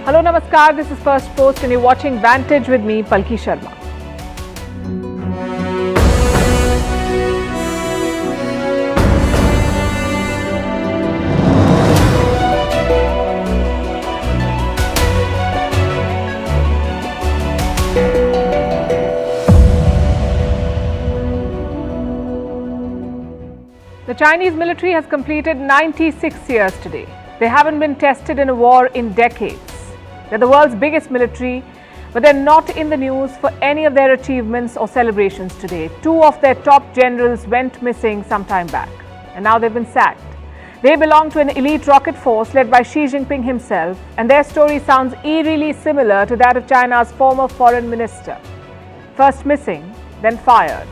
Hello, Namaskar. This is First Post and you're watching Vantage with me, Palki Sharma. The Chinese military has completed 96 years today. They haven't been tested in a war in decades. They're the world's biggest military, but they're not in the news for any of their achievements or celebrations today. Two of their top generals went missing some time back, and now they've been sacked. They belong to an elite rocket force led by Xi Jinping himself, and their story sounds eerily similar to that of China's former foreign minister. First missing, then fired.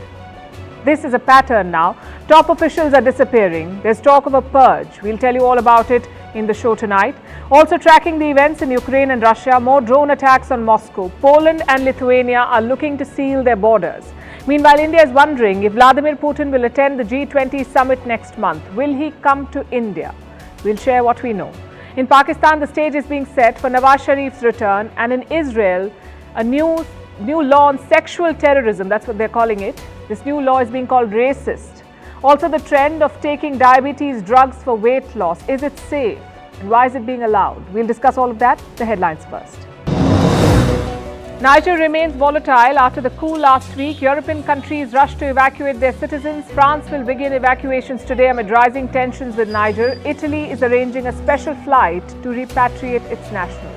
This is a pattern now. Top officials are disappearing. There's talk of a purge. We'll tell you all about it in the show tonight. Also tracking the events in Ukraine and Russia, more drone attacks on Moscow. Poland and Lithuania are looking to seal their borders. Meanwhile, India is wondering if Vladimir Putin will attend the G20 summit next month. Will he come to India? We'll share what we know. In Pakistan, the stage is being set for Nawaz Sharif's return, and in Israel, a new law on sexual terrorism, that's what they're calling it. This new law is being called racist. Also, the trend of taking diabetes drugs for weight loss. Is it safe? And why is it being allowed? We'll discuss all of that. The headlines first. Niger remains volatile after the coup last week. European countries rush to evacuate their citizens. France will begin evacuations today amid rising tensions with Niger. Italy is arranging a special flight to repatriate its nationals.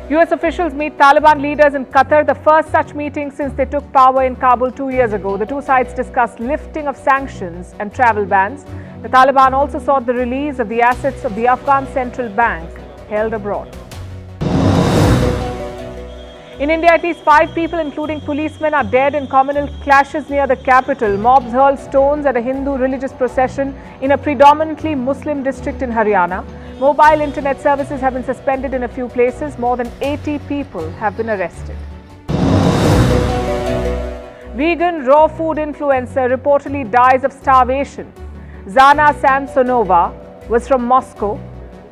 US officials meet Taliban leaders in Qatar, the first such meeting since they took power in Kabul 2 years ago. The two sides discussed lifting of sanctions and travel bans. The Taliban also sought the release of the assets of the Afghan Central Bank held abroad. In India, at least 5 people, including policemen, are dead in communal clashes near the capital. Mobs hurled stones at a Hindu religious procession in a predominantly Muslim district in Haryana. Mobile internet services have been suspended in a few places. More than 80 people have been arrested. Vegan raw food influencer reportedly dies of starvation. Zana Samsonova was from Moscow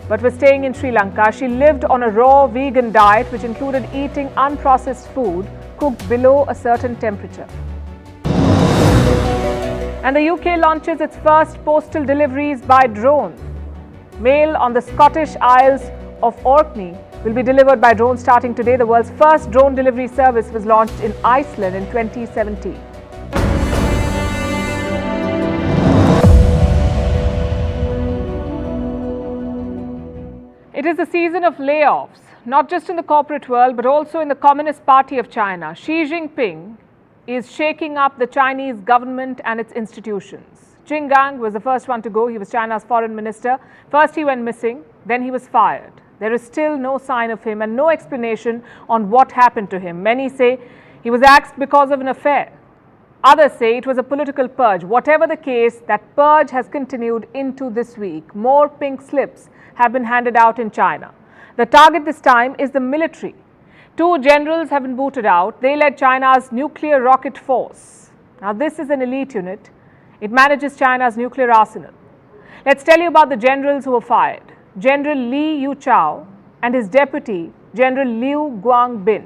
but was staying in Sri Lanka. She lived on a raw vegan diet which included eating unprocessed food cooked below a certain temperature. And the UK launches its first postal deliveries by drone. Mail on the Scottish Isles of Orkney will be delivered by drone starting today. The world's first drone delivery service was launched in Iceland in 2017. It is the season of layoffs, not just in the corporate world, but also in the Communist Party of China. Xi Jinping is shaking up the Chinese government and its institutions. Qin Gang was the first one to go. He was China's foreign minister. First he went missing, then he was fired. There is still no sign of him and no explanation on what happened to him. Many say he was axed because of an affair. Others say it was a political purge. Whatever the case, that purge has continued into this week. More pink slips have been handed out in China. The target this time is the military. 2 generals have been booted out. They led China's nuclear rocket force. Now this is an elite unit. It manages China's nuclear arsenal. Let's tell you about the generals who were fired. General Li Yuchao and his deputy, General Liu Guangbin.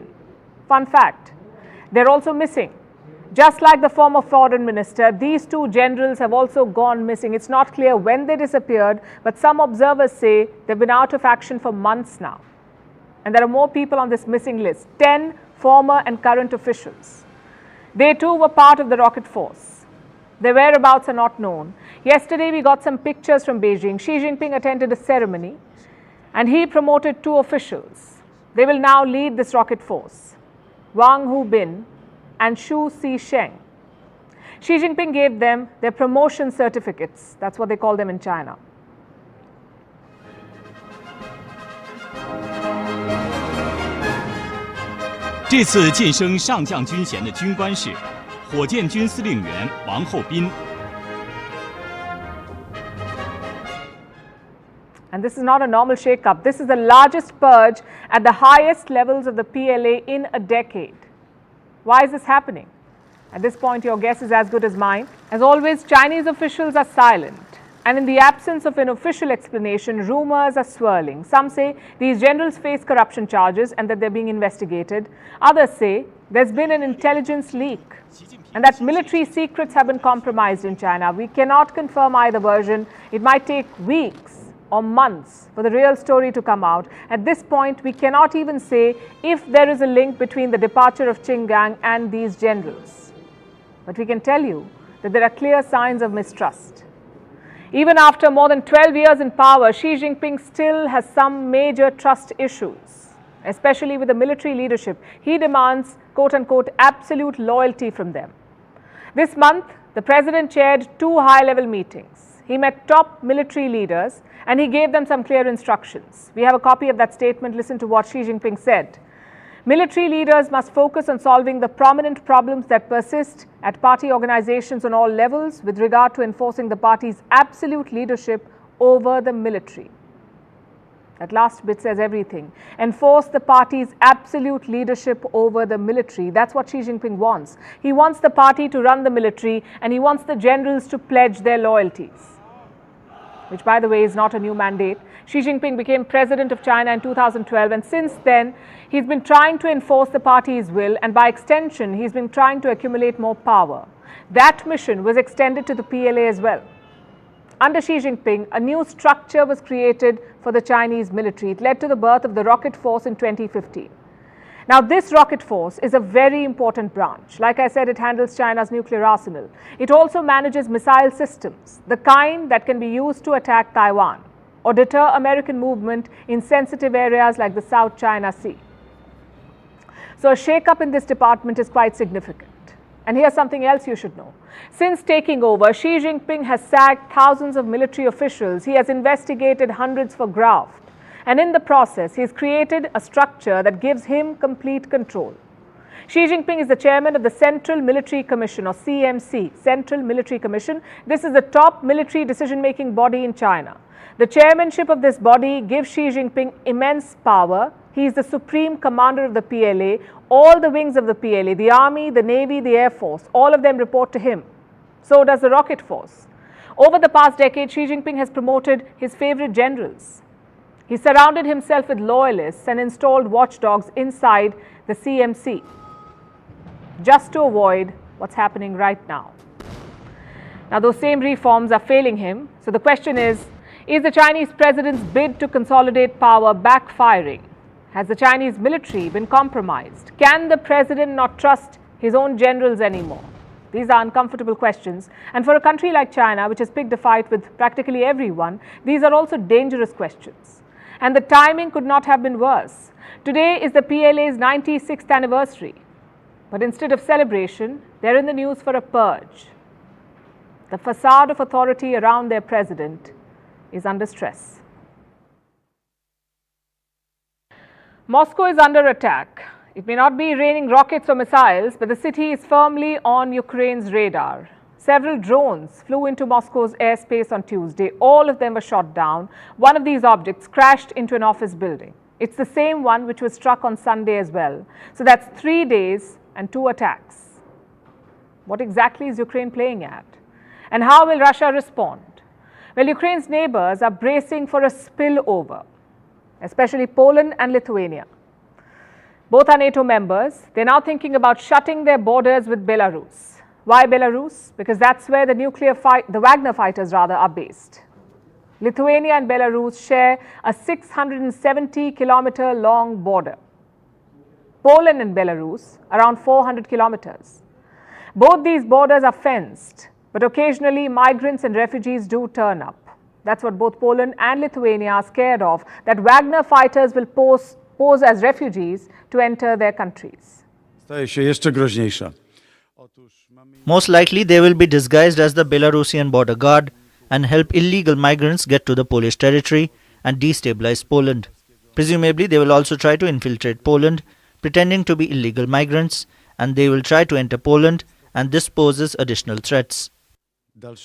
Fun fact, they're also missing. Just like the former foreign minister, these 2 generals have also gone missing. It's not clear when they disappeared, but some observers say they've been out of action for months now. And there are more people on this missing list, 10 former and current officials. They too were part of the rocket force. Their whereabouts are not known. Yesterday, we got some pictures from Beijing. Xi Jinping attended a ceremony and he promoted 2 officials. They will now lead this rocket force, Wang Hubin and Xu Zisheng. Xi Jinping gave them their promotion certificates. That's what they call them in China. This 次晋升上将军衔的军官是火箭军司令员王厚斌。 And this is not a normal shake-up. This is the largest purge at the highest levels of the PLA in a decade. Why is this happening? At this point, your guess is as good as mine. As always, Chinese officials are silent. And in the absence of an official explanation, rumors are swirling. Some say these generals face corruption charges and that they're being investigated. Others say there's been an intelligence leak and that military secrets have been compromised in China. We cannot confirm either version. It might take weeks or months for the real story to come out. At this point, we cannot even say if there is a link between the departure of Qin Gang and these generals. But we can tell you that there are clear signs of mistrust. Even after more than 12 years in power, Xi Jinping still has some major trust issues, especially with the military leadership. He demands, quote-unquote, absolute loyalty from them. This month, the president chaired 2 high-level meetings. He met top military leaders and he gave them some clear instructions. We have a copy of that statement. Listen to what Xi Jinping said. Military leaders must focus on solving the prominent problems that persist at party organizations on all levels with regard to enforcing the party's absolute leadership over the military. That last bit says everything. Enforce the party's absolute leadership over the military. That's what Xi Jinping wants. He wants the party to run the military and he wants the generals to pledge their loyalties, which, by the way, is not a new mandate. Xi Jinping became president of China in 2012 and since then he's been trying to enforce the party's will and by extension he's been trying to accumulate more power. That mission was extended to the PLA as well. Under Xi Jinping, a new structure was created for the Chinese military. It led to the birth of the Rocket Force in 2015. Now, this rocket force is a very important branch. Like I said, it handles China's nuclear arsenal. It also manages missile systems, the kind that can be used to attack Taiwan or deter American movement in sensitive areas like the South China Sea. So a shake-up in this department is quite significant. And here's something else you should know. Since taking over, Xi Jinping has sacked thousands of military officials. He has investigated hundreds for graft. And in the process, he has created a structure that gives him complete control. Xi Jinping is the chairman of the Central Military Commission, or CMC, Central Military Commission. This is the top military decision-making body in China. The chairmanship of this body gives Xi Jinping immense power. He is the supreme commander of the PLA. All the wings of the PLA, the Army, the Navy, the Air Force, all of them report to him. So does the Rocket Force. Over the past decade, Xi Jinping has promoted his favorite generals. He surrounded himself with loyalists and installed watchdogs inside the CMC, just to avoid what's happening right now. Now, those same reforms are failing him. So the question is the Chinese president's bid to consolidate power backfiring? Has the Chinese military been compromised? Can the president not trust his own generals anymore? These are uncomfortable questions. And for a country like China, which has picked a fight with practically everyone, these are also dangerous questions. And the timing could not have been worse. Today is the PLA's 96th anniversary. But instead of celebration, they're in the news for a purge. The facade of authority around their president is under stress. Moscow is under attack. It may not be raining rockets or missiles, but the city is firmly on Ukraine's radar. Several drones flew into Moscow's airspace on Tuesday. All of them were shot down. One of these objects crashed into an office building. It's the same one which was struck on Sunday as well. So that's 3 days and 2 attacks. What exactly is Ukraine playing at? And how will Russia respond? Well, Ukraine's neighbors are bracing for a spillover, especially Poland and Lithuania. Both are NATO members. They're now thinking about shutting their borders with Belarus. Why Belarus? Because that's where the Wagner fighters are based. Lithuania and Belarus share a 670-kilometer long border. Poland and Belarus around 400 kilometers. Both these borders are fenced, but occasionally migrants and refugees do turn up. That's what both Poland and Lithuania are scared of, that Wagner fighters will pose as refugees to enter their countries. Most likely they will be disguised as the Belarusian border guard and help illegal migrants get to the Polish territory and destabilize Poland. Presumably they will also try to infiltrate Poland, pretending to be illegal migrants, and they will try to enter Poland, and this poses additional threats. Will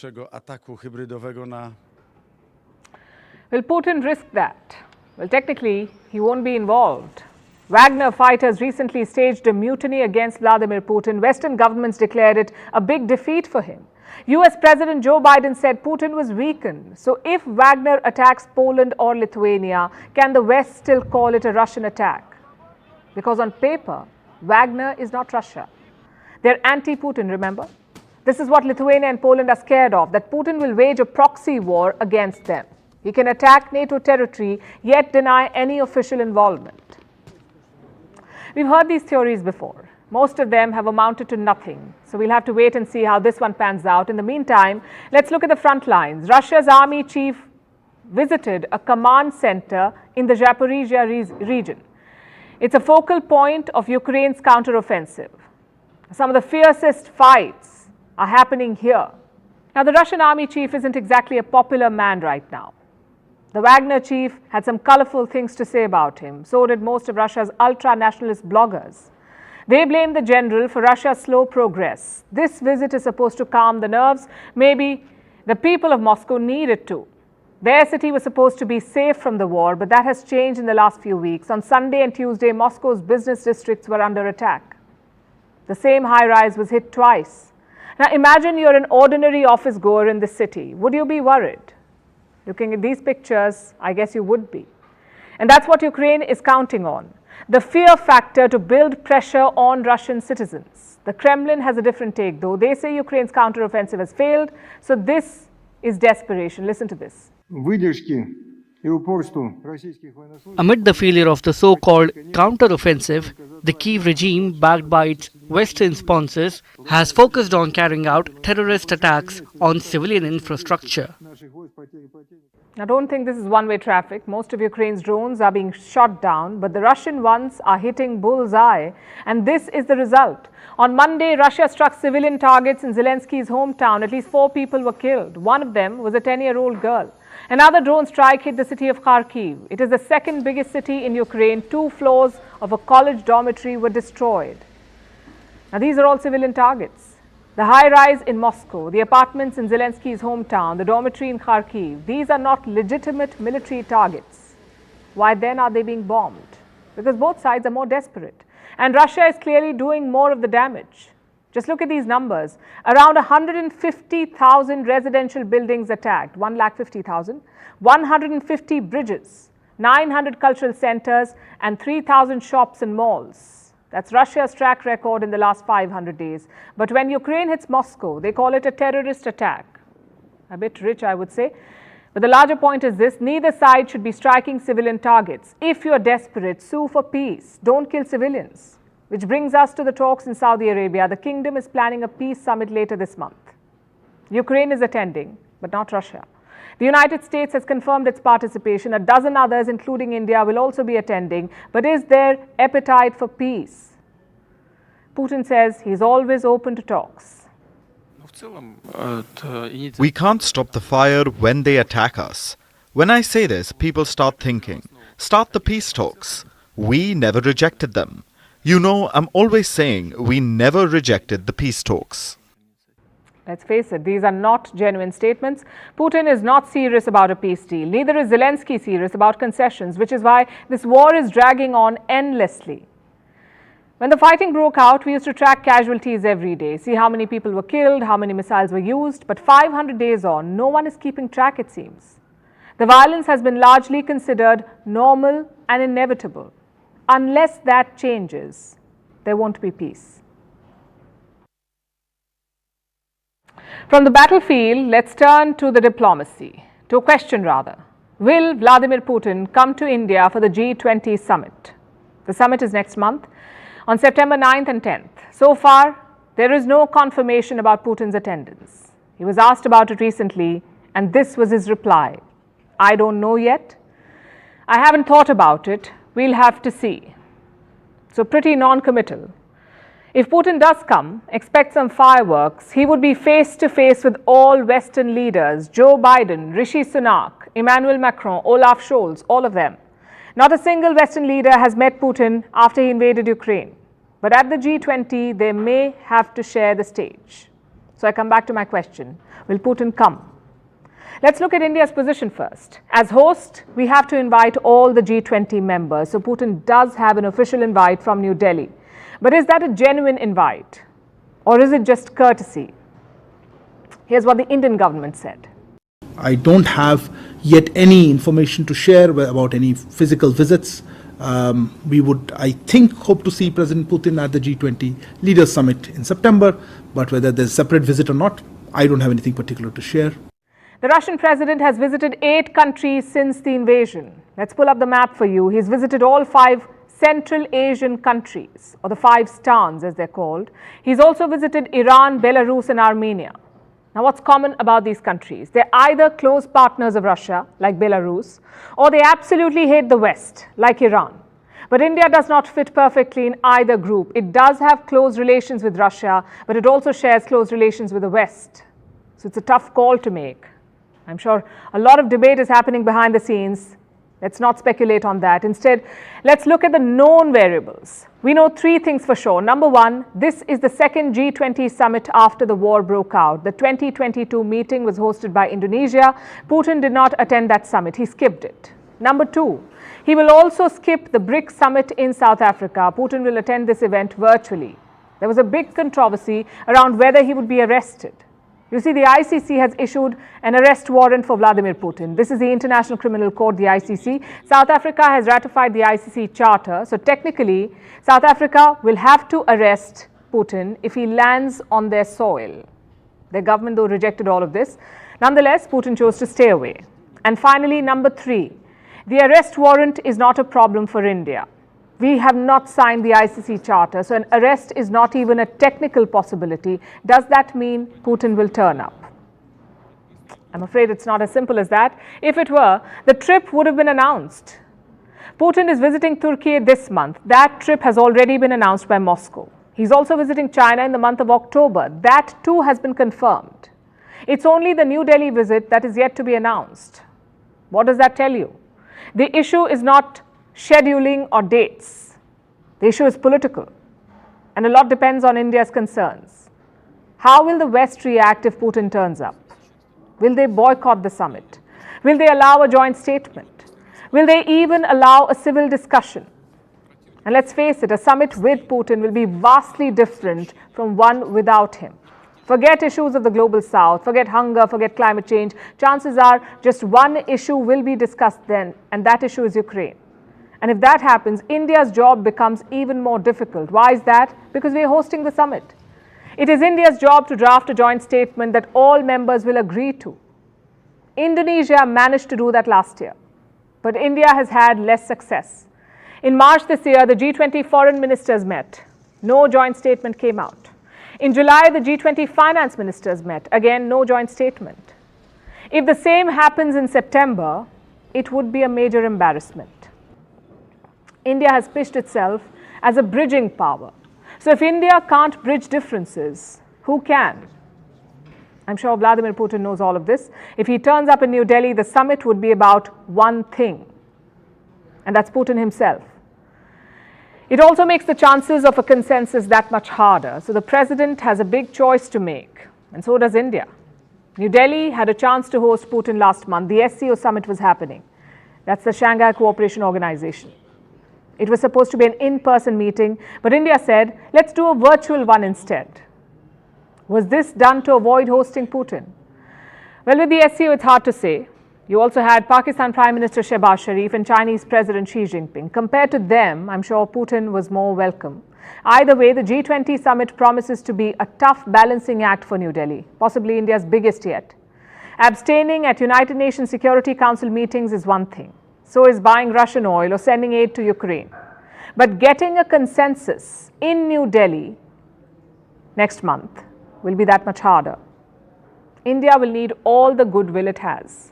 Putin risk that? Well, technically, he won't be involved. Wagner fighters recently staged a mutiny against Vladimir Putin. Western governments declared it a big defeat for him. US President Joe Biden said Putin was weakened. So if Wagner attacks Poland or Lithuania, can the West still call it a Russian attack? Because on paper, Wagner is not Russia. They're anti-Putin, remember? This is what Lithuania and Poland are scared of, that Putin will wage a proxy war against them. He can attack NATO territory, yet deny any official involvement. We've heard these theories before. Most of them have amounted to nothing. So we'll have to wait and see how this one pans out. In the meantime, let's look at the front lines. Russia's army chief visited a command center in the Zaporizhia region. It's a focal point of Ukraine's counteroffensive. Some of the fiercest fights are happening here. Now, the Russian army chief isn't exactly a popular man right now. The Wagner chief had some colorful things to say about him. So did most of Russia's ultra-nationalist bloggers. They blame the general for Russia's slow progress. This visit is supposed to calm the nerves. Maybe the people of Moscow need it too. Their city was supposed to be safe from the war, but that has changed in the last few weeks. On Sunday and Tuesday, Moscow's business districts were under attack. The same high-rise was hit twice. Now imagine you're an ordinary office goer in this city. Would you be worried? Looking at these pictures, I guess you would be. And that's what Ukraine is counting on. The fear factor to build pressure on Russian citizens. The Kremlin has a different take though. They say Ukraine's counteroffensive has failed. So this is desperation. Listen to this. Amid the failure of the so-called counter-offensive, the Kyiv regime, backed by its Western sponsors, has focused on carrying out terrorist attacks on civilian infrastructure. Now, don't think this is one-way traffic. Most of Ukraine's drones are being shot down, but the Russian ones are hitting bullseye, and this is the result. On Monday, Russia struck civilian targets in Zelensky's hometown. At least 4 people were killed. One of them was a 10-year-old girl. Another drone strike hit the city of Kharkiv. It is the second biggest city in Ukraine. 2 floors of a college dormitory were destroyed. Now, these are all civilian targets. The high-rise in Moscow, the apartments in Zelensky's hometown, the dormitory in Kharkiv, these are not legitimate military targets. Why then are they being bombed? Because both sides are more desperate. And Russia is clearly doing more of the damage. Just look at these numbers. Around 150,000 residential buildings attacked, 150,000, 150 bridges, 900 cultural centers, and 3,000 shops and malls. That's Russia's track record in the last 500 days. But when Ukraine hits Moscow, they call it a terrorist attack. A bit rich, I would say. But the larger point is this: neither side should be striking civilian targets. If you're desperate, sue for peace. Don't kill civilians. Which brings us to the talks in Saudi Arabia. The kingdom is planning a peace summit later this month. Ukraine is attending, but not Russia. The United States has confirmed its participation. A dozen others, including India, will also be attending. But is there appetite for peace? Putin says he's always open to talks. We can't stop the fire when they attack us. When I say this, people start thinking, start the peace talks. We never rejected them. You know, I'm always saying we never rejected the peace talks. Let's face it, these are not genuine statements. Putin is not serious about a peace deal. Neither is Zelensky serious about concessions, which is why this war is dragging on endlessly. When the fighting broke out, we used to track casualties every day, see how many people were killed, how many missiles were used. But 500 days on, no one is keeping track, it seems. The violence has been largely considered normal and inevitable. Unless that changes, there won't be peace. From the battlefield, let's turn to the diplomacy, to a question rather. Will Vladimir Putin come to India for the G20 summit? The summit is next month on September 9th and 10th. So far, there is no confirmation about Putin's attendance. He was asked about it recently, and this was his reply: I don't know yet. I haven't thought about it. We'll have to see. So pretty non-committal. If Putin does come, expect some fireworks. He would be face-to-face with all Western leaders: Joe Biden, Rishi Sunak, Emmanuel Macron, Olaf Scholz, all of them. Not a single Western leader has met Putin after he invaded Ukraine. But at the G20, they may have to share the stage. So I come back to my question: will Putin come? Let's look at India's position first. As host, we have to invite all the G20 members. So Putin does have an official invite from New Delhi. But is that a genuine invite? Or is it just courtesy? Here's what the Indian government said. I don't have yet any information to share about any physical visits. We would, I think, hope to see President Putin at the G20 Leaders Summit in September. But whether there's a separate visit or not, I don't have anything particular to share. The Russian president has visited 8 countries since the invasion. Let's pull up the map for you. He's visited all 5 Central Asian countries, or the 5 stans as they're called. He's also visited Iran, Belarus and Armenia. Now, what's common about these countries? They're either close partners of Russia, like Belarus, or they absolutely hate the West, like Iran. But India does not fit perfectly in either group. It does have close relations with Russia, but it also shares close relations with the West. So it's a tough call to make. I'm sure a lot of debate is happening behind the scenes. Let's not speculate on that. Instead, let's look at the known variables. We know 3 things for sure. Number 1, this is the second G20 summit after the war broke out. The 2022 meeting was hosted by Indonesia. Putin did not attend that summit. He skipped it. Number 2, he will also skip the BRICS summit in South Africa. Putin will attend this event virtually. There was a big controversy around whether he would be arrested. You see, the ICC has issued an arrest warrant for Vladimir Putin. This is the International Criminal Court, the ICC. South Africa has ratified the ICC charter. So technically, South Africa will have to arrest Putin if he lands on their soil. Their government, though, rejected all of this. Nonetheless, Putin chose to stay away. And finally, number 3, the arrest warrant is not a problem for India. We have not signed the ICC charter, so an arrest is not even a technical possibility. Does that mean Putin will turn up? I'm afraid it's not as simple as that. If it were, the trip would have been announced. Putin is visiting Turkey this month. That trip has already been announced by Moscow. He's also visiting China in the month of October. That too has been confirmed. It's only the New Delhi visit that is yet to be announced. What does that tell you? The issue is not scheduling or dates. The issue is political, and a lot depends on India's concerns. How will the West react if Putin turns up? Will they boycott the summit? Will they allow a joint statement? Will they even allow a civil discussion? And let's face it, a summit with Putin will be vastly different from one without him. Forget issues of the global south, forget hunger, forget climate change. Chances are just one issue will be discussed then, and that issue is Ukraine. And if that happens, India's job becomes even more difficult. Why is that? Because we are hosting the summit. It is India's job to draft a joint statement that all members will agree to. Indonesia managed to do that last year, but India has had less success. In March this year, the G20 foreign ministers met. No joint statement came out. In July, the G20 finance ministers met. Again, no joint statement. If the same happens in September, it would be a major embarrassment. India has pitched itself as a bridging power. So if India can't bridge differences, who can? I'm sure Vladimir Putin knows all of this. If he turns up in New Delhi, the summit would be about one thing, and that's Putin himself. It also makes the chances of a consensus that much harder. So the president has a big choice to make, and so does India. New Delhi had a chance to host Putin last month. The SCO summit was happening. That's the Shanghai Cooperation Organization. It was supposed to be an in-person meeting, but India said, let's do a virtual one instead. Was this done to avoid hosting Putin? Well, with the SCO, it's hard to say. You also had Pakistan Prime Minister Shehbaz Sharif and Chinese President Xi Jinping. Compared to them, I'm sure Putin was more welcome. Either way, the G20 summit promises to be a tough balancing act for New Delhi, possibly India's biggest yet. Abstaining at United Nations Security Council meetings is one thing. So is buying Russian oil or sending aid to Ukraine. But getting a consensus in New Delhi next month will be that much harder. India will need all the goodwill it has.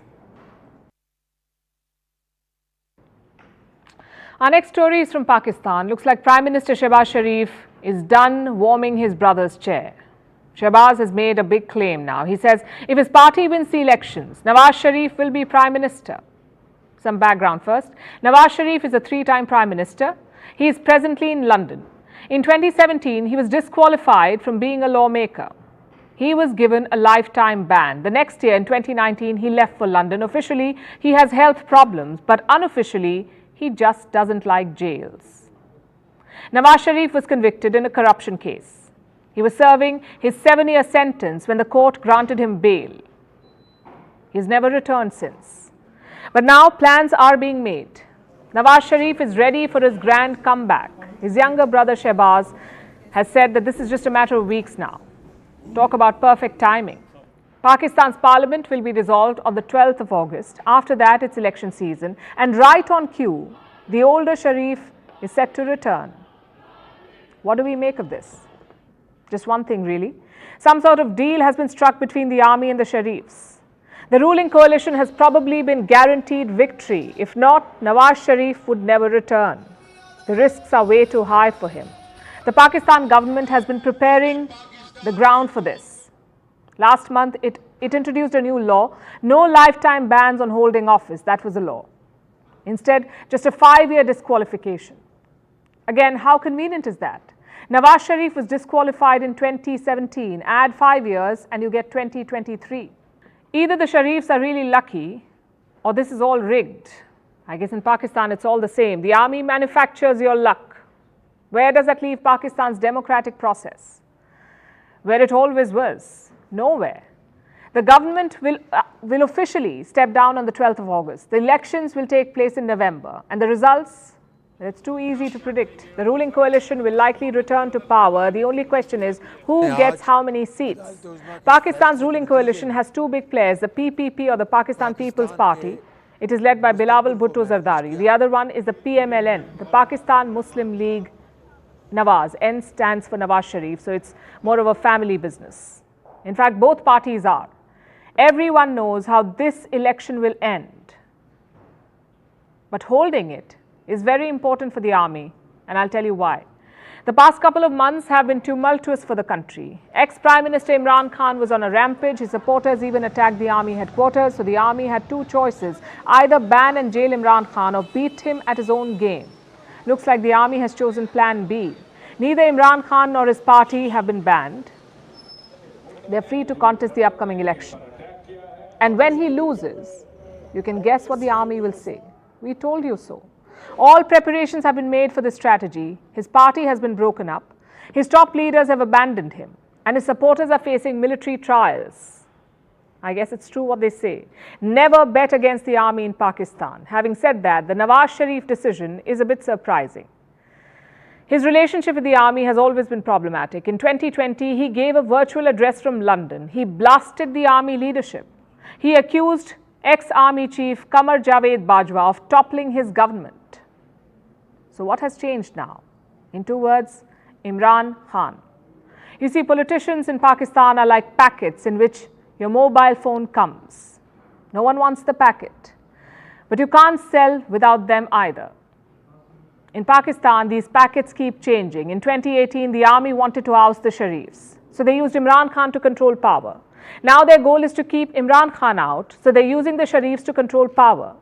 Our next story is from Pakistan. Looks like Prime Minister Shehbaz Sharif is done warming his brother's chair. Shehbaz has made a big claim now. He says if his party wins the elections, Nawaz Sharif will be Prime Minister. Some background first. Nawaz Sharif is a 3-time Prime Minister. He is presently in London. In 2017, he was disqualified from being a lawmaker. he was given a lifetime ban. The next year, in 2019, he left for London. Officially, he has health problems, but unofficially, he just doesn't like jails. Nawaz Sharif was convicted in a corruption case. He was serving his 7-year sentence when the court granted him bail. He's never returned since. But now plans are being made. Nawaz Sharif is ready for his grand comeback. His younger brother Shehbaz has said that this is just a matter of weeks now. Talk about perfect timing. Pakistan's parliament will be dissolved on the 12th of August. After that, it's election season. And right on cue, the older Sharif is set to return. What do we make of this? Just one thing, really. Some sort of deal has been struck between the army and the Sharifs. The ruling coalition has probably been guaranteed victory. If not, Nawaz Sharif would never return. The risks are way too high for him. The Pakistan government has been preparing the ground for this. Last month, it introduced a new law, no lifetime bans on holding office. That was a law. Instead, just a 5-year disqualification. Again, how convenient is that? Nawaz Sharif was disqualified in 2017. Add 5 years and you get 2023. Either the Sharifs are really lucky or this is all rigged. I guess in Pakistan, it's all the same. The army manufactures your luck. Where does that leave Pakistan's democratic process? Where it always was, nowhere. The government will officially step down on the 12th of August. The elections will take place in November. And the results, it's too easy to predict. The ruling coalition will likely return to power. The only question is, who gets how many seats? Pakistan's ruling coalition has 2 big players, the PPP or the Pakistan People's Party. It is led by Bilawal Bhutto Zardari. The other one is the PMLN, the Pakistan Muslim League Nawaz. N stands for Nawaz Sharif, so it's more of a family business. In fact, both parties are. Everyone knows how this election will end. But holding it is very important for the army, and I'll tell you why. The past couple of months have been tumultuous for the country. Ex-Prime Minister Imran Khan was on a rampage. His supporters even attacked the army headquarters. So the army had 2 choices, either ban and jail Imran Khan or beat him at his own game. Looks like the army has chosen plan B. Neither Imran Khan nor his party have been banned. They're free to contest the upcoming election. And when he loses, you can guess what the army will say. We told you so. All preparations have been made for this strategy. His party has been broken up. His top leaders have abandoned him. And his supporters are facing military trials. I guess it's true what they say. Never bet against the army in Pakistan. Having said that, the Nawaz Sharif decision is a bit surprising. His relationship with the army has always been problematic. In 2020, he gave a virtual address from London. He blasted the army leadership. He accused ex-army chief Qamar Javed Bajwa of toppling his government. So what has changed now? In 2 words, Imran Khan. You see, politicians in Pakistan are like packets in which your mobile phone comes. No one wants the packet. But you can't sell without them either. In Pakistan, these packets keep changing. In 2018, the army wanted to oust the Sharifs. So they used Imran Khan to control power. Now their goal is to keep Imran Khan out. So they're using the Sharifs to control power.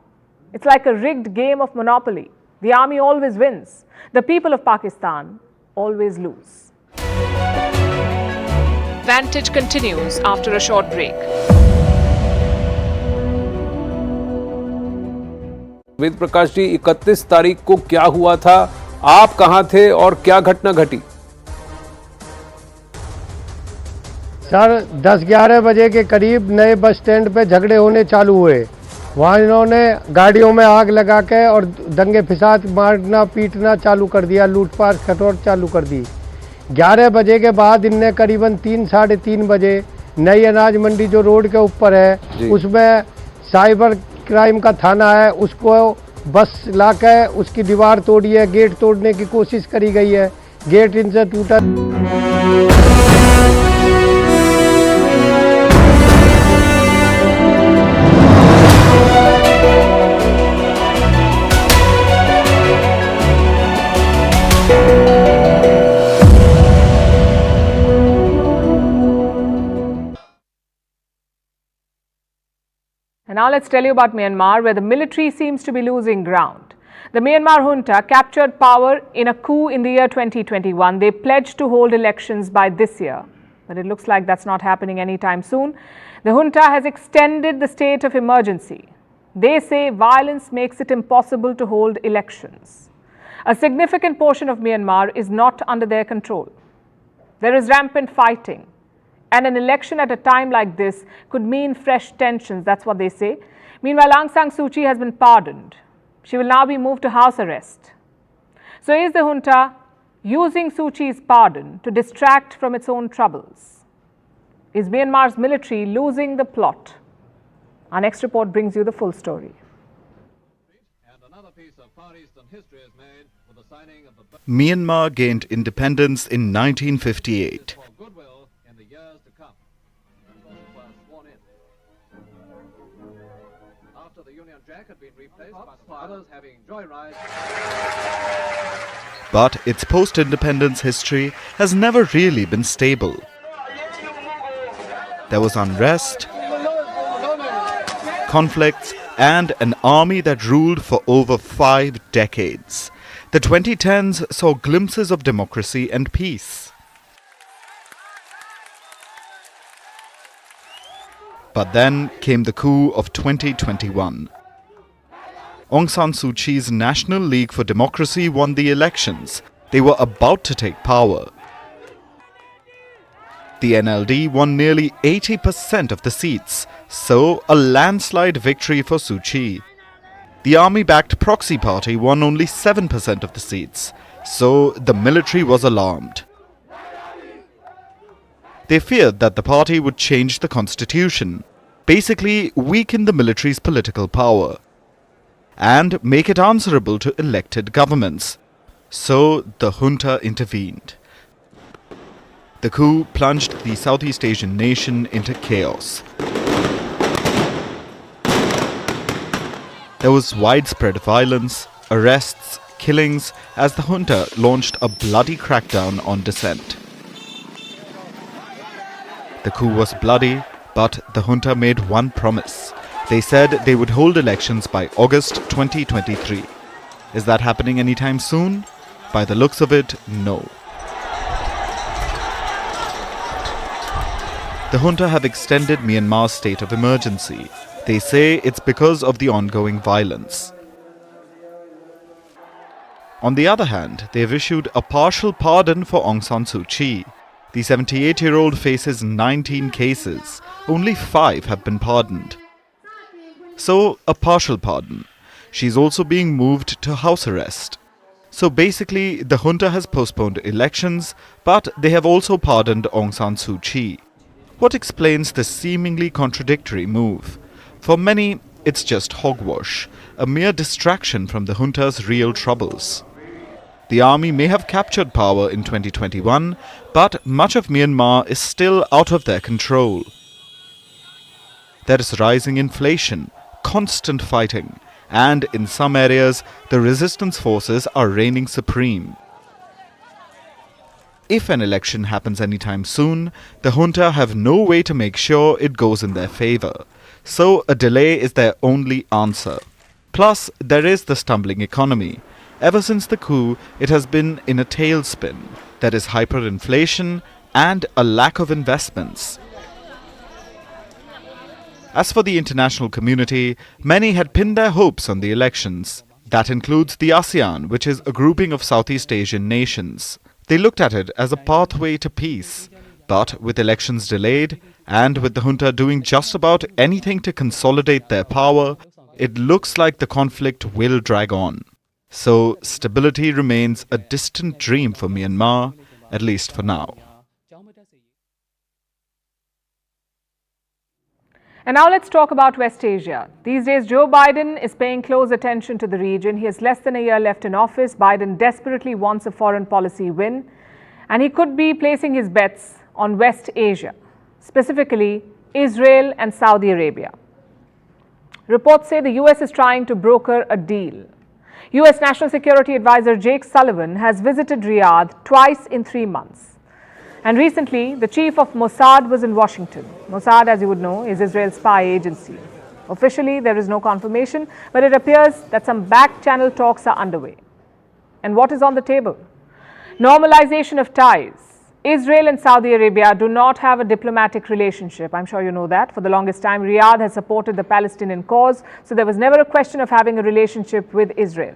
It's like a rigged game of Monopoly. The army always wins. The people of Pakistan always lose. Vantage continues after a short break. Ved Prakash ji, 31 तारीख को क्या हुआ था, आप कहां थे और क्या घटना घटी? सर 10-11 बजे के करीब नए बस स्टैंड पे झगड़े होने चालू हुए। वहाँ इन्होंने गाड़ियों में आग लगा के और दंगे फिसाद, मारना पीटना चालू कर दिया, लूटपाट खटोट चालू कर दी। 11 बजे के बाद इनने करीबन 3-3:30 बजे नई अनाज मंडी जो रोड के ऊपर है, उसमें साइबर क्राइम का थाना है, उसको बस लाकर उसकी दीवार तोड़ी है, गेट तोड़ने की कोशिश करी गई है, गेट इनसे टूटा। And now let's tell you about Myanmar, where the military seems to be losing ground. The Myanmar junta captured power in a coup in the year 2021. They pledged to hold elections by this year. but it looks like that's not happening anytime soon. The junta has extended the state of emergency. They say violence makes it impossible to hold elections. A significant portion of Myanmar is not under their control. There is rampant fighting, and an election at a time like this could mean fresh tensions, that's what they say. Meanwhile, Aung San Suu Kyi has been pardoned. She will now be moved to house arrest. So is the junta using Suu Kyi's pardon to distract from its own troubles? Is Myanmar's military losing the plot? Our next report brings you the full story. Myanmar gained independence in 1958. But its post-independence history has never really been stable. There was unrest, conflicts, and an army that ruled for over 5 decades. The 2010s saw glimpses of democracy and peace. But then came the coup of 2021. Aung San Suu Kyi's National League for Democracy won the elections. They were about to take power. The NLD won nearly 80% of the seats, so a landslide victory for Suu Kyi. The army-backed proxy party won only 7% of the seats, so the military was alarmed. They feared that the party would change the constitution, basically weaken the military's political power, and make it answerable to elected governments. So the junta intervened. The coup plunged the Southeast Asian nation into chaos. There was widespread violence, arrests, killings as the junta launched a bloody crackdown on dissent. The coup was bloody, but the junta made one promise. They said they would hold elections by August 2023. Is that happening anytime soon? By the looks of it, no. The junta have extended Myanmar's state of emergency. They say it's because of the ongoing violence. On the other hand, they have issued a partial pardon for Aung San Suu Kyi. The 78-year-old faces 19 cases. Only 5 have been pardoned. So, a partial pardon. She's also being moved to house arrest. So basically, the junta has postponed elections, but they have also pardoned Aung San Suu Kyi. What explains this seemingly contradictory move? For many, it's just hogwash, a mere distraction from the junta's real troubles. The army may have captured power in 2021, but much of Myanmar is still out of their control. There is rising inflation, constant fighting, and in some areas, the resistance forces are reigning supreme. If an election happens anytime soon, the junta have no way to make sure it goes in their favor. So a delay is their only answer. Plus, there is the stumbling economy. Ever since the coup, it has been in a tailspin. There is hyperinflation and a lack of investments. As for the international community, many had pinned their hopes on the elections. That includes the ASEAN, which is a grouping of Southeast Asian nations. They looked at it as a pathway to peace. But with elections delayed, and with the junta doing just about anything to consolidate their power, it looks like the conflict will drag on. So stability remains a distant dream for Myanmar, at least for now. And now let's talk about West Asia. These days, Joe Biden is paying close attention to the region. He has less than a year left in office. Biden desperately wants a foreign policy win, and he could be placing his bets on West Asia, specifically Israel and Saudi Arabia. Reports say the US is trying to broker a deal. US National Security Advisor Jake Sullivan has visited Riyadh twice in 3 months. And recently, the chief of Mossad was in Washington. Mossad, as you would know, is Israel's spy agency. Officially, there is no confirmation, but it appears that some back-channel talks are underway. And what is on the table? Normalization of ties. Israel and Saudi Arabia do not have a diplomatic relationship. I'm sure you know that. For the longest time, Riyadh has supported the Palestinian cause, so there was never a question of having a relationship with Israel.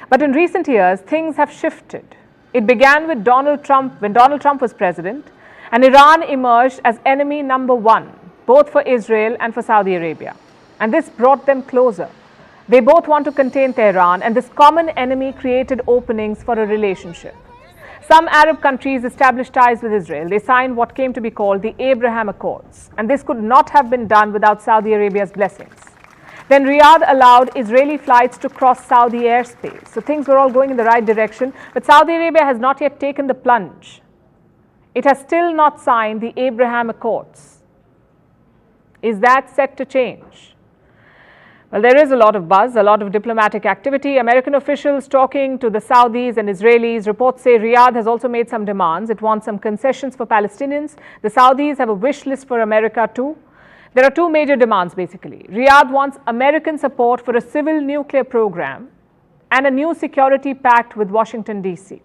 But in recent years, things have shifted. It began with Donald Trump, when Donald Trump was president, and Iran emerged as enemy number one, both for Israel and for Saudi Arabia. And this brought them closer. They both want to contain Tehran, and this common enemy created openings for a relationship. Some Arab countries established ties with Israel. They signed what came to be called the Abraham Accords, and this could not have been done without Saudi Arabia's blessings. Then Riyadh allowed Israeli flights to cross Saudi airspace. So things were all going in the right direction, but Saudi Arabia has not yet taken the plunge. It has still not signed the Abraham Accords. Is that set to change? Well, there is a lot of buzz, a lot of diplomatic activity. American officials talking to the Saudis and Israelis. Reports say Riyadh has also made some demands. It wants some concessions for Palestinians. The Saudis have a wish list for America too. There are two major demands basically. Riyadh wants American support for a civil nuclear program and a new security pact with Washington, D.C.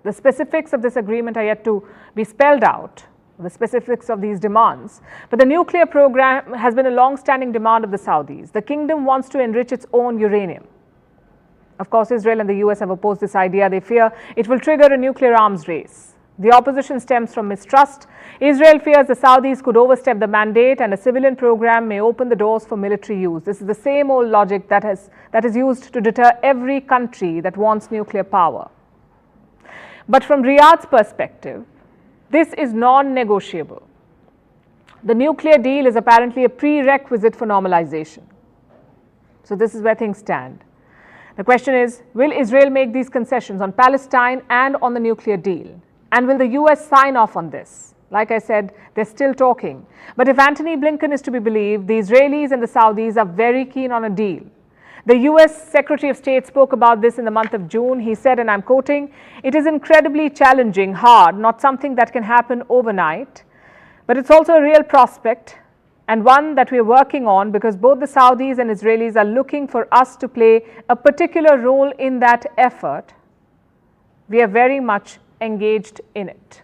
The specifics of this agreement are yet to be spelled out, the specifics of these demands. But the nuclear program has been a long-standing demand of the Saudis. The kingdom wants to enrich its own uranium. Of course, Israel and the US have opposed this idea. They fear it will trigger a nuclear arms race. The opposition stems from mistrust. Israel fears the Saudis could overstep the mandate and a civilian program may open the doors for military use. This is the same old logic that is used to deter every country that wants nuclear power. But from Riyadh's perspective, this is non-negotiable. The nuclear deal is apparently a prerequisite for normalization. So this is where things stand. The question is, will Israel make these concessions on Palestine and on the nuclear deal? And will the US sign off on this? Like I said, they're still talking. But if Antony Blinken is to be believed, the Israelis and the Saudis are very keen on a deal. The US Secretary of State spoke about this in the month of June. He said, and I'm quoting, "It is incredibly challenging, hard, not something that can happen overnight, but it's also a real prospect and one that we're working on because both the Saudis and Israelis are looking for us to play a particular role in that effort. We are very much engaged in it."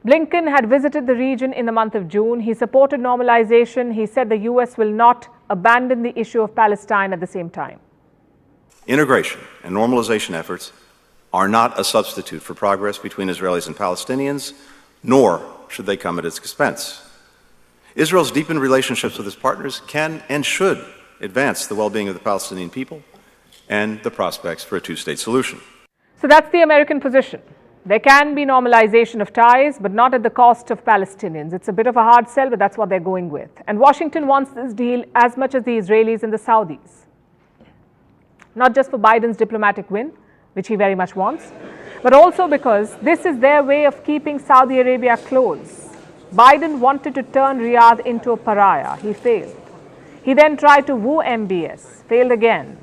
Blinken had visited the region in the month of June. He supported normalization. He said the US will not abandon the issue of Palestine at the same time. Integration and normalization efforts are not a substitute for progress between Israelis and Palestinians, nor should they come at its expense. Israel's deepened relationships with its partners can and should advance the well-being of the Palestinian people and the prospects for a two-state solution. So that's the American position. There can be normalization of ties, but not at the cost of Palestinians. It's a bit of a hard sell, but that's what they're going with. And Washington wants this deal as much as the Israelis and the Saudis. Not just for Biden's diplomatic win, which he very much wants, but also because this is their way of keeping Saudi Arabia close. Biden wanted to turn Riyadh into a pariah. He failed. He then tried to woo MBS, failed again.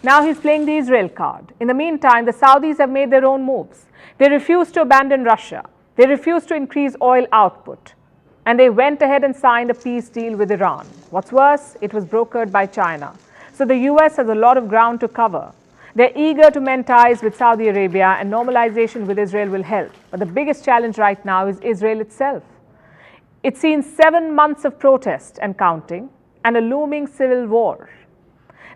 Now he's playing the Israel card. In the meantime, the Saudis have made their own moves. They refused to abandon Russia. They refused to increase oil output. And they went ahead and signed a peace deal with Iran. What's worse, it was brokered by China. So the US has a lot of ground to cover. They're eager to mend ties with Saudi Arabia, and normalization with Israel will help. But the biggest challenge right now is Israel itself. It's seen 7 months of protest and counting, and a looming civil war.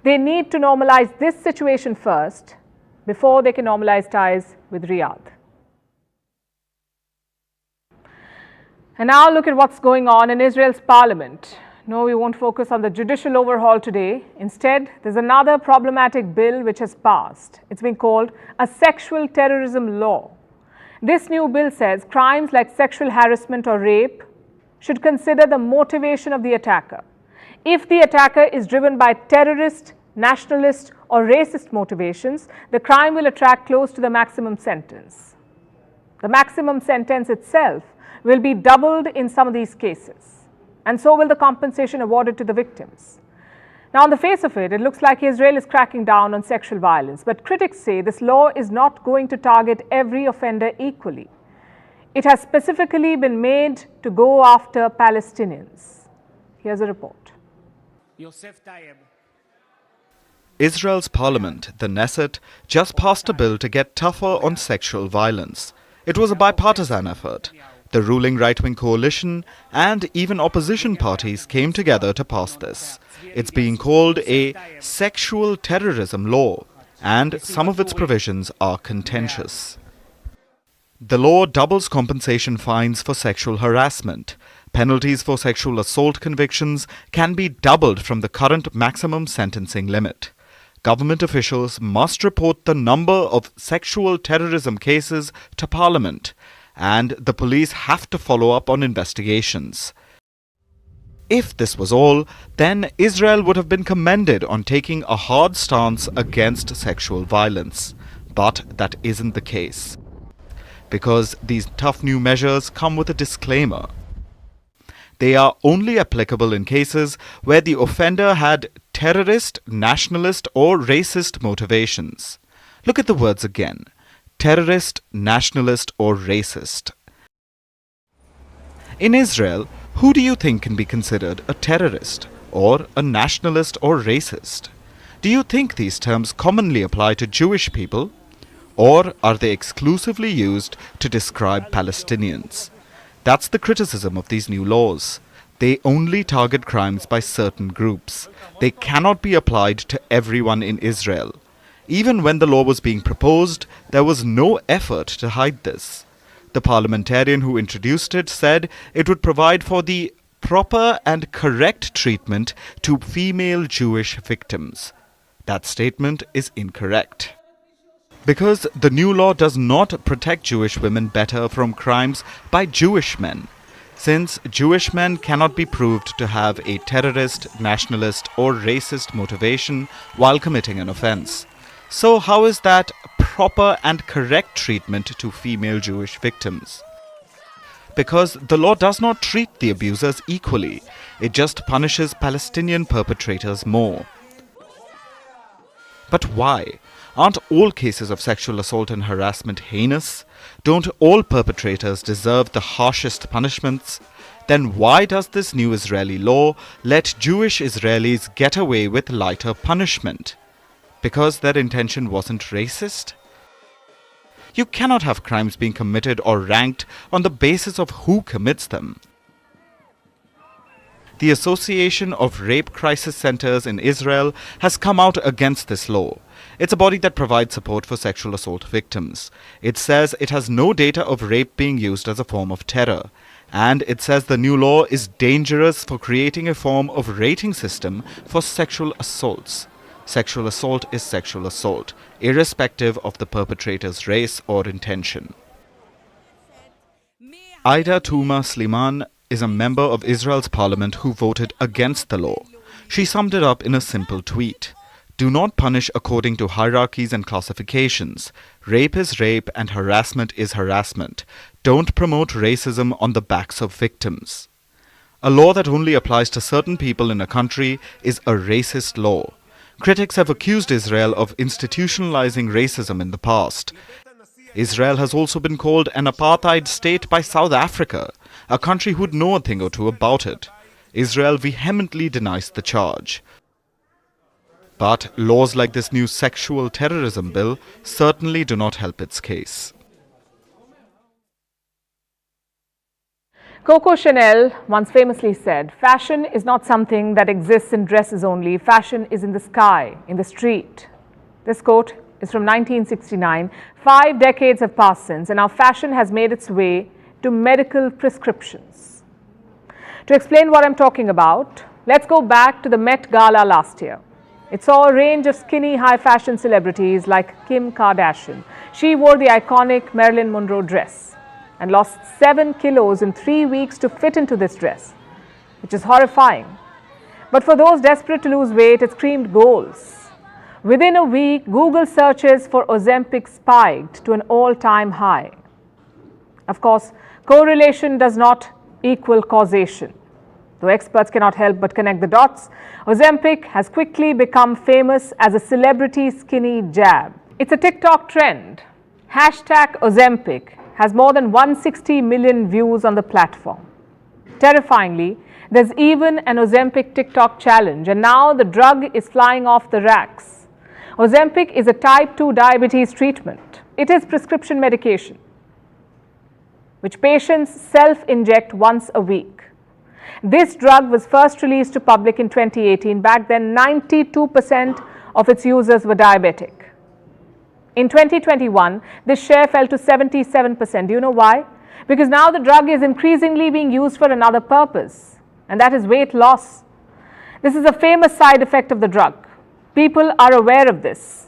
They need to normalize this situation first before they can normalize ties with Riyadh. And now look at what's going on in Israel's parliament. No, we won't focus on the judicial overhaul today. Instead, there's another problematic bill which has passed. It's been called a sexual terrorism law. This new bill says crimes like sexual harassment or rape should consider the motivation of the attacker. If the attacker is driven by terrorist, nationalist or racist motivations, the crime will attract close to the maximum sentence. The maximum sentence itself will be doubled in some of these cases, and so will the compensation awarded to the victims. Now, on the face of it, it looks like Israel is cracking down on sexual violence, but critics say this law is not going to target every offender equally. It has specifically been made to go after Palestinians. Here's a report. Israel's parliament, the Knesset, just passed a bill to get tougher on sexual violence. It was a bipartisan effort. The ruling right-wing coalition and even opposition parties came together to pass this. It's being called a sexual terrorism law, and some of its provisions are contentious. The law doubles compensation fines for sexual harassment. Penalties for sexual assault convictions can be doubled from the current maximum sentencing limit. Government officials must report the number of sexual terrorism cases to Parliament, and the police have to follow up on investigations. If this was all, then Israel would have been commended on taking a hard stance against sexual violence. But that isn't the case, because these tough new measures come with a disclaimer. They are only applicable in cases where the offender had terrorist, nationalist or racist motivations. Look at the words again: terrorist, nationalist or racist. In Israel, who do you think can be considered a terrorist or a nationalist or racist? Do you think these terms commonly apply to Jewish people, or are they exclusively used to describe Palestinians? That's the criticism of these new laws. They only target crimes by certain groups. They cannot be applied to everyone in Israel. Even when the law was being proposed, there was no effort to hide this. The parliamentarian who introduced it said it would provide for the proper and correct treatment to female Jewish victims. That statement is incorrect, because the new law does not protect Jewish women better from crimes by Jewish men, since Jewish men cannot be proved to have a terrorist, nationalist or racist motivation while committing an offense. So how is that proper and correct treatment to female Jewish victims? Because the law does not treat the abusers equally. It just punishes Palestinian perpetrators more. But why? Aren't all cases of sexual assault and harassment heinous? Don't all perpetrators deserve the harshest punishments? Then why does this new Israeli law let Jewish Israelis get away with lighter punishment? Because their intention wasn't racist? You cannot have crimes being committed or ranked on the basis of who commits them. The Association of Rape Crisis Centers in Israel has come out against this law. It's a body that provides support for sexual assault victims. It says it has no data of rape being used as a form of terror. And it says the new law is dangerous for creating a form of rating system for sexual assaults. Sexual assault is sexual assault, irrespective of the perpetrator's race or intention. Aida Tuma Sliman is a member of Israel's parliament who voted against the law. She summed it up in a simple tweet: "Do not punish according to hierarchies and classifications. Rape is rape and harassment is harassment. Don't promote racism on the backs of victims." A law that only applies to certain people in a country is a racist law. Critics have accused Israel of institutionalizing racism in the past. Israel has also been called an apartheid state by South Africa, a country who'd know a thing or two about it. Israel vehemently denies the charge. But laws like this new sexual terrorism bill certainly do not help its case. Coco Chanel once famously said, "Fashion is not something that exists in dresses only. Fashion is in the sky, in the street." This quote is from 1969. 5 decades have passed since, and now fashion has made its way to medical prescriptions. To explain what I'm talking about, let's go back to the Met Gala last year. It saw a range of skinny, high-fashion celebrities like Kim Kardashian. She wore the iconic Marilyn Monroe dress and lost 7 kilos in 3 weeks to fit into this dress, which is horrifying. But for those desperate to lose weight, it screamed goals. Within a week, Google searches for Ozempic spiked to an all-time high. Of course, correlation does not equal causation. Though experts cannot help but connect the dots, Ozempic has quickly become famous as a celebrity skinny jab. It's a TikTok trend. #Ozempic has more than 160 million views on the platform. Terrifyingly, there's even an Ozempic TikTok challenge, and now the drug is flying off the racks. Ozempic is a type 2 diabetes treatment. It is prescription medication. which patients self-inject once a week. This drug was first released to public in 2018. Back then, 92% of its users were diabetic. In 2021, this share fell to 77%. Do you know why? Because now the drug is increasingly being used for another purpose, and that is weight loss. This is a famous side effect of the drug. People are aware of this.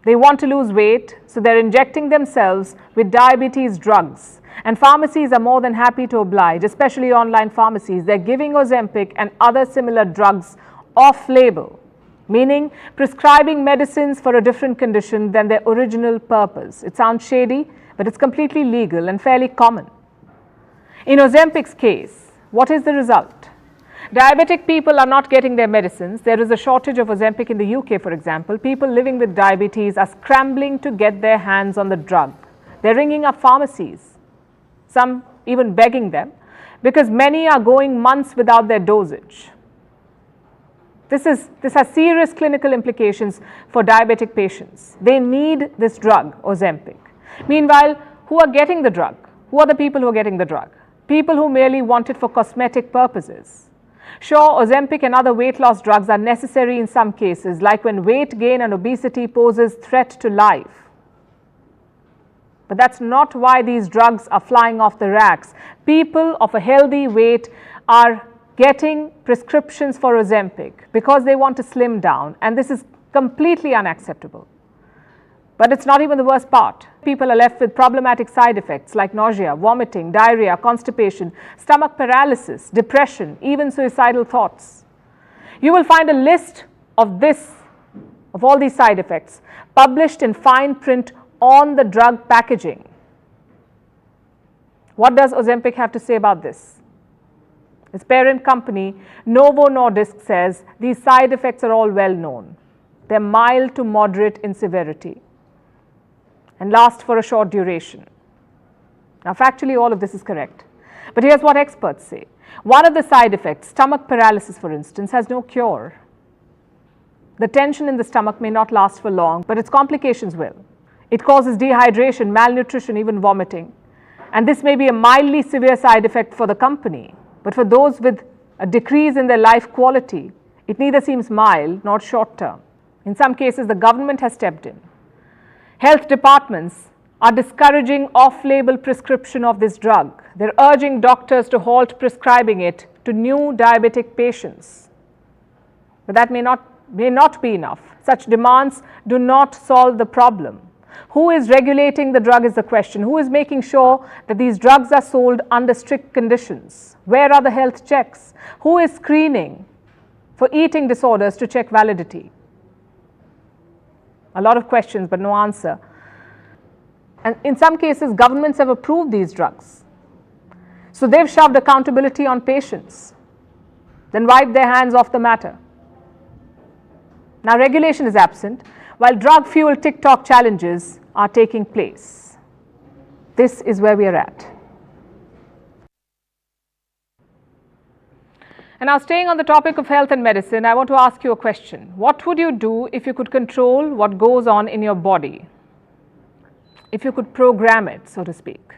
They want to lose weight, so they're injecting themselves with diabetes drugs. And pharmacies are more than happy to oblige, especially online pharmacies. They're giving Ozempic and other similar drugs off-label, meaning prescribing medicines for a different condition than their original purpose. It sounds shady, but it's completely legal and fairly common. In Ozempic's case, what is the result? Diabetic people are not getting their medicines. There is a shortage of Ozempic in the UK, for example. People living with diabetes are scrambling to get their hands on the drug. They're ringing up pharmacies, some even begging them, because many are going months without their dosage. This has serious clinical implications for diabetic patients. They need this drug, Ozempic. Meanwhile, who are getting the drug? Who are the people who are getting the drug? People who merely want it for cosmetic purposes. Sure, Ozempic and other weight loss drugs are necessary in some cases, like when weight gain and obesity poses threat to life. But that's not why these drugs are flying off the racks. People of a healthy weight are getting prescriptions for Ozempic because they want to slim down, and this is completely unacceptable. But it's not even the worst part. People are left with problematic side effects like nausea, vomiting, diarrhea, constipation, stomach paralysis, depression, even suicidal thoughts. You will find a list of all these side effects published in fine print on the drug packaging. What does Ozempic have to say about this? Its parent company, Novo Nordisk, says these side effects are all well known. They're mild to moderate in severity and last for a short duration. Now, factually, all of this is correct. But here's what experts say. One of the side effects, stomach paralysis, for instance, has no cure. The tension in the stomach may not last for long, but its complications will. It causes dehydration, malnutrition, even vomiting. And this may be a mildly severe side effect for the company, but for those with a decrease in their life quality, it neither seems mild nor short term. In some cases, the government has stepped in. Health departments are discouraging off-label prescription of this drug. They're urging doctors to halt prescribing it to new diabetic patients. But that may not be enough. Such demands do not solve the problem. Who is regulating the drug is the question. Who is making sure that these drugs are sold under strict conditions? Where are the health checks? Who is screening for eating disorders to check validity? A lot of questions, but no answer. And in some cases, governments have approved these drugs. So they've shoved accountability on patients, then wiped their hands off the matter. Now, regulation is absent, while drug-fueled TikTok challenges are taking place. This is where we are at. And now, staying on the topic of health and medicine, I want to ask you a question. What would you do if you could control what goes on in your body? If you could program it, so to speak?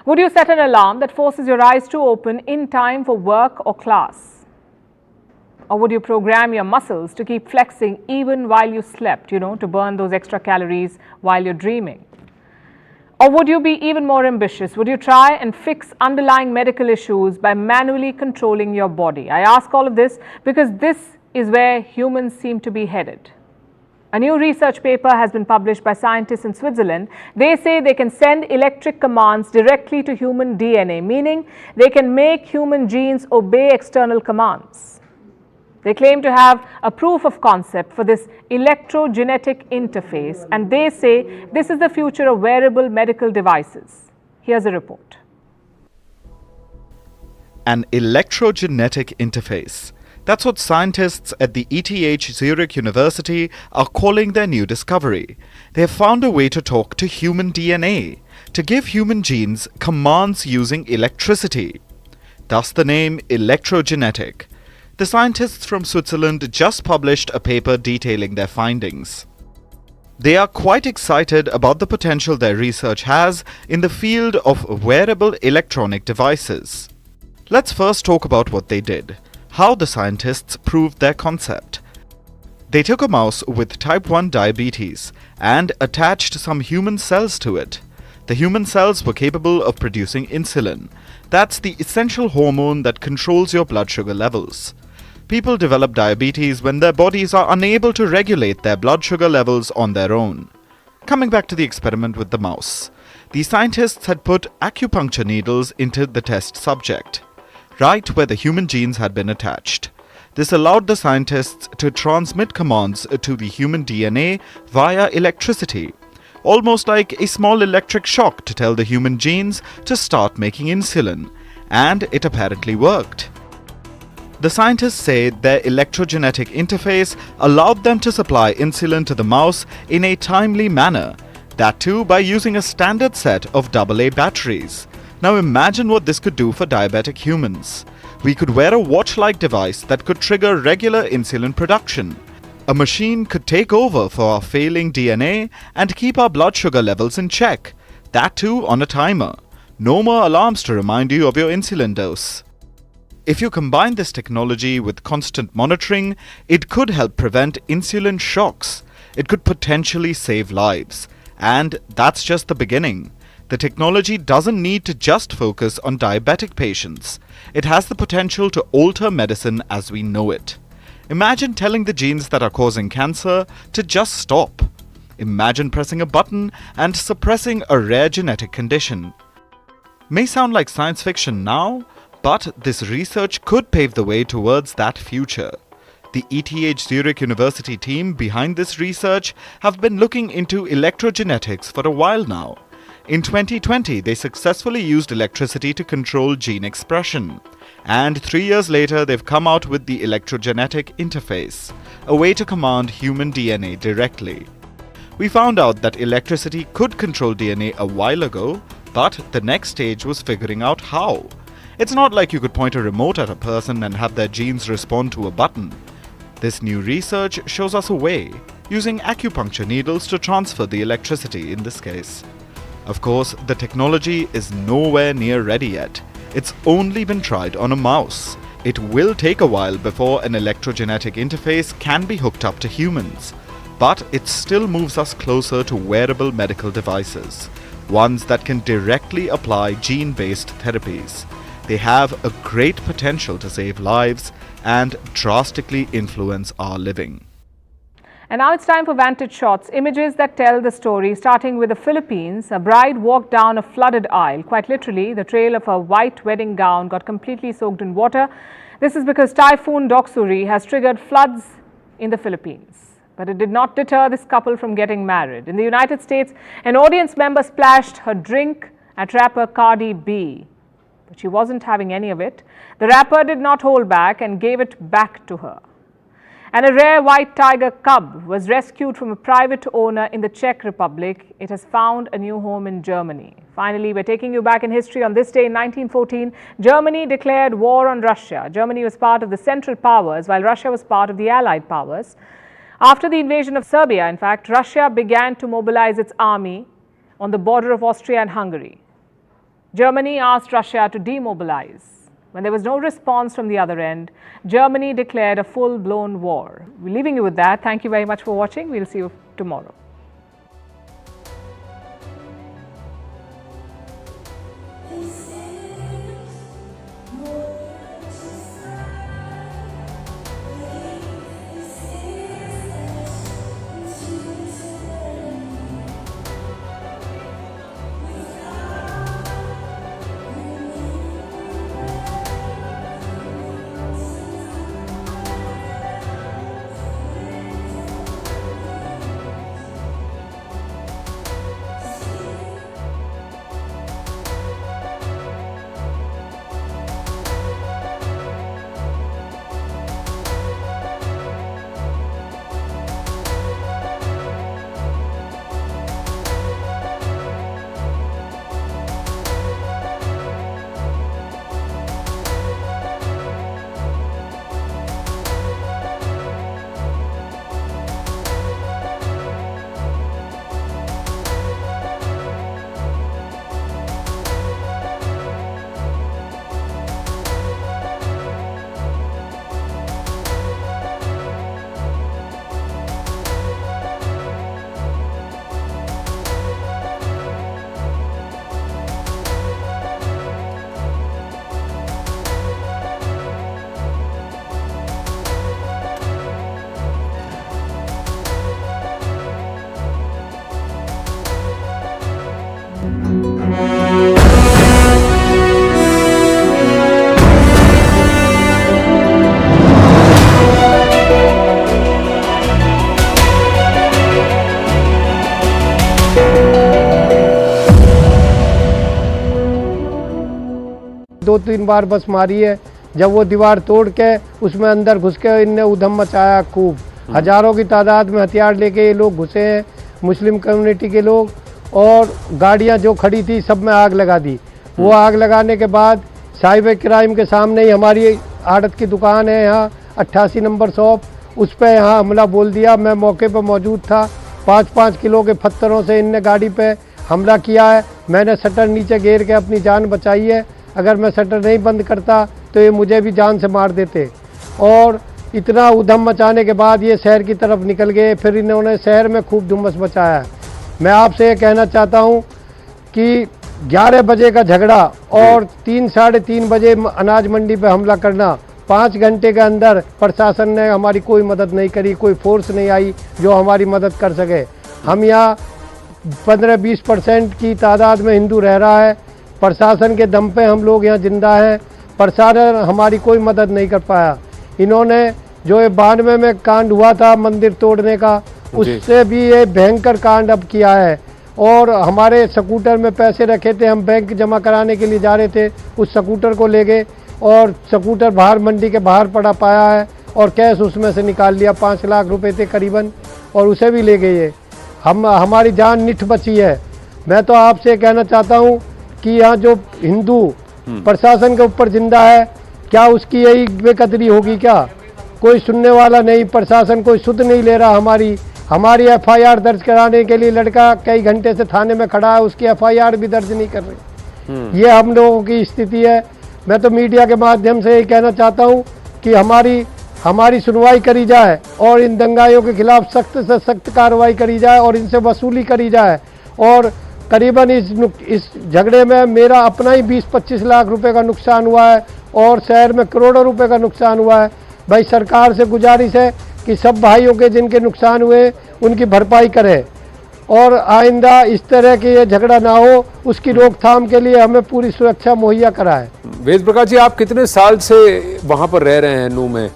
Would you set an alarm that forces your eyes to open in time for work or class? Or would you program your muscles to keep flexing even while you slept, to burn those extra calories while you're dreaming? Or would you be even more ambitious? Would you try and fix underlying medical issues by manually controlling your body? I ask all of this because this is where humans seem to be headed. A new research paper has been published by scientists in Switzerland. They say they can send electric commands directly to human DNA, meaning they can make human genes obey external commands. They claim to have a proof of concept for this electrogenetic interface, and they say this is the future of wearable medical devices. Here's a report. An electrogenetic interface. That's what scientists at the ETH Zurich University are calling their new discovery. They have found a way to talk to human DNA, to give human genes commands using electricity. Thus the name electrogenetic. The scientists from Switzerland just published a paper detailing their findings. They are quite excited about the potential their research has in the field of wearable electronic devices. Let's first talk about what they did, how the scientists proved their concept. They took a mouse with type 1 diabetes and attached some human cells to it. The human cells were capable of producing insulin. That's the essential hormone that controls your blood sugar levels. People develop diabetes when their bodies are unable to regulate their blood sugar levels on their own. Coming back to the experiment with the mouse, the scientists had put acupuncture needles into the test subject, right where the human genes had been attached. This allowed the scientists to transmit commands to the human DNA via electricity, almost like a small electric shock to tell the human genes to start making insulin, and it apparently worked. The scientists say their electrogenetic interface allowed them to supply insulin to the mouse in a timely manner, that too by using a standard set of AA batteries. Now imagine what this could do for diabetic humans. We could wear a watch-like device that could trigger regular insulin production. A machine could take over for our failing DNA and keep our blood sugar levels in check, that too on a timer. No more alarms to remind you of your insulin dose. If you combine this technology with constant monitoring, it could help prevent insulin shocks. It could potentially save lives. And that's just the beginning. The technology doesn't need to just focus on diabetic patients. It has the potential to alter medicine as we know it. Imagine telling the genes that are causing cancer to just stop. Imagine pressing a button and suppressing a rare genetic condition. May sound like science fiction now, but this research could pave the way towards that future. The ETH Zurich University team behind this research have been looking into electrogenetics for a while now. In 2020, they successfully used electricity to control gene expression. And 3 years later, they've come out with the electrogenetic interface, a way to command human DNA directly. We found out that electricity could control DNA a while ago, but the next stage was figuring out how. It's not like you could point a remote at a person and have their genes respond to a button. This new research shows us a way, using acupuncture needles to transfer the electricity in this case. Of course, the technology is nowhere near ready yet. It's only been tried on a mouse. It will take a while before an electrogenetic interface can be hooked up to humans. But it still moves us closer to wearable medical devices, ones that can directly apply gene-based therapies. They have a great potential to save lives and drastically influence our living. And now it's time for Vantage Shots, images that tell the story. Starting with the Philippines, a bride walked down a flooded aisle. Quite literally, the trail of her white wedding gown got completely soaked in water. This is because Typhoon Doksuri has triggered floods in the Philippines. But it did not deter this couple from getting married. In the United States, an audience member splashed her drink at rapper Cardi B. But she wasn't having any of it. The rapper did not hold back and gave it back to her. And a rare white tiger cub was rescued from a private owner in the Czech Republic. It has found a new home in Germany. Finally, we're taking you back in history. On this day in 1914, Germany declared war on Russia. Germany was part of the Central Powers, while Russia was part of the Allied Powers. After the invasion of Serbia, in fact, Russia began to mobilize its army on the border of Austria and Hungary. Germany asked Russia to demobilize. When there was no response from the other end, Germany declared a full-blown war. We're leaving you with that. Thank you very much for watching. We'll see you tomorrow. दो तीन बार बस मारी है। जब वो दीवार तोड़ के उसमें अंदर घुस के इनने उधम मचाया खूब। हजारों की तादाद में हथियार लेके ये लोग घुसे हैं, मुस्लिम कम्युनिटी के लोग, और गाड़ियां जो खड़ी थी सब में आग लगा दी। वो आग लगाने के बाद साइबर क्राइम के सामने ही हमारी आड़त की दुकान है यहाँ 88 नंबर शॉप, उस पर यहाँ हमला बोल दिया। मैं मौके पर मौजूद था। 5-5 किलो के पत्थरों से इनने गाड़ी पे हमला किया है। मैंने शटर नीचे गिर के अपनी जान बचाई है। अगर मैं शटर नहीं बंद करता तो ये मुझे भी जान से मार देते। और इतना उधम मचाने के बाद ये शहर की तरफ निकल गए। फिर इन्होंने शहर में खूब धुम्मस मचाया। मैं आपसे ये कहना चाहता हूँ कि 11 बजे का झगड़ा और 3-3:30 बजे अनाज मंडी पे हमला करना, 5 घंटे के अंदर प्रशासन ने हमारी कोई मदद नहीं करी, कोई फोर्स नहीं आई जो हमारी मदद कर सके। हम यहाँ 15-20% की तादाद में हिंदू रह रहा है। प्रशासन के दम पे हम लोग यहाँ जिंदा हैं। प्रशासन हमारी कोई मदद नहीं कर पाया। इन्होंने जो ये 92 में कांड हुआ था मंदिर तोड़ने का, उससे भी ये भयंकर कांड अब किया है। और हमारे स्कूटर में पैसे रखे थे, हम बैंक जमा कराने के लिए जा रहे थे, उस स्कूटर को ले गए और स्कूटर बाहर मंडी के बाहर पड़ा पाया है और कैश उसमें से निकाल लिया। 5 लाख रुपए थे करीबन, और उसे भी ले गए। हमारी जान निठ बची है। मैं तो आपसे कहना चाहता हूँ कि यहाँ जो हिंदू प्रशासन के ऊपर जिंदा है, क्या उसकी यही बेकदरी होगी? क्या कोई सुनने वाला नहीं, प्रशासन कोई सुध नहीं ले रहा। हमारी एफआईआर दर्ज कराने के लिए लड़का कई घंटे से थाने में खड़ा है, उसकी एफआईआर भी दर्ज नहीं कर रही। ये हम लोगों की स्थिति है। मैं तो मीडिया के माध्यम से यही कहना चाहता हूँ कि हमारी सुनवाई करी जाए और इन दंगाइयों के खिलाफ सख्त से सख्त कार्रवाई करी जाए और इनसे वसूली करी जाए। और करीबन इस झगड़े में मेरा अपना ही 20-25 लाख रुपए का नुकसान हुआ है और शहर में करोड़ों रुपए का नुकसान हुआ है। भाई सरकार से गुजारिश है कि सब भाइयों के जिनके नुकसान हुए उनकी भरपाई करे और आइंदा इस तरह के ये झगड़ा ना हो, उसकी रोकथाम के लिए हमें पूरी सुरक्षा मुहैया कराए। वेद प्रकाश जी, आप कितने साल से वहां पर रह रहे हैं नू में,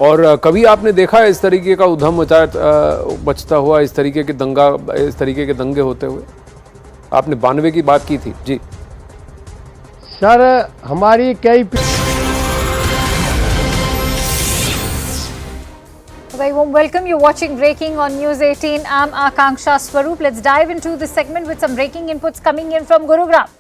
और कभी आपने देखा है इस तरीके का उधम मचता हुआ, इस तरीके के दंगे होते हुए? आपने 92 की बात की थी जी। सर हमारी कई Very warm welcome. You're watching Breaking on News 18. I'm Akanksha Swaroop. Let's dive into this segment with some breaking inputs coming in from Gurugram.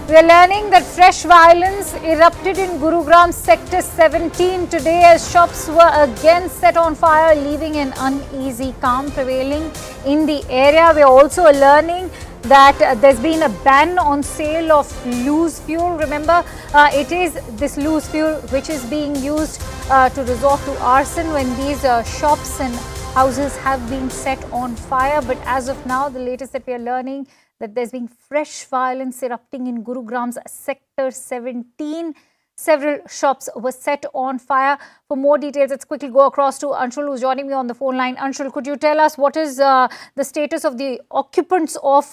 We are learning that fresh violence erupted in Gurugram Sector 17 today as shops were again set on fire, leaving an uneasy calm prevailing in the area. We are also learning that there's been a ban on sale of loose fuel. Remember, it is this loose fuel which is being used to resort to arson when these shops and houses have been set on fire. But as of now, the latest that we are learning that there's been fresh violence erupting in Gurugram's Sector 17. Several shops were set on fire. For more details, let's quickly go across to Anshul, who's joining me on the phone line. Anshul, could you tell us what is the status of the occupants of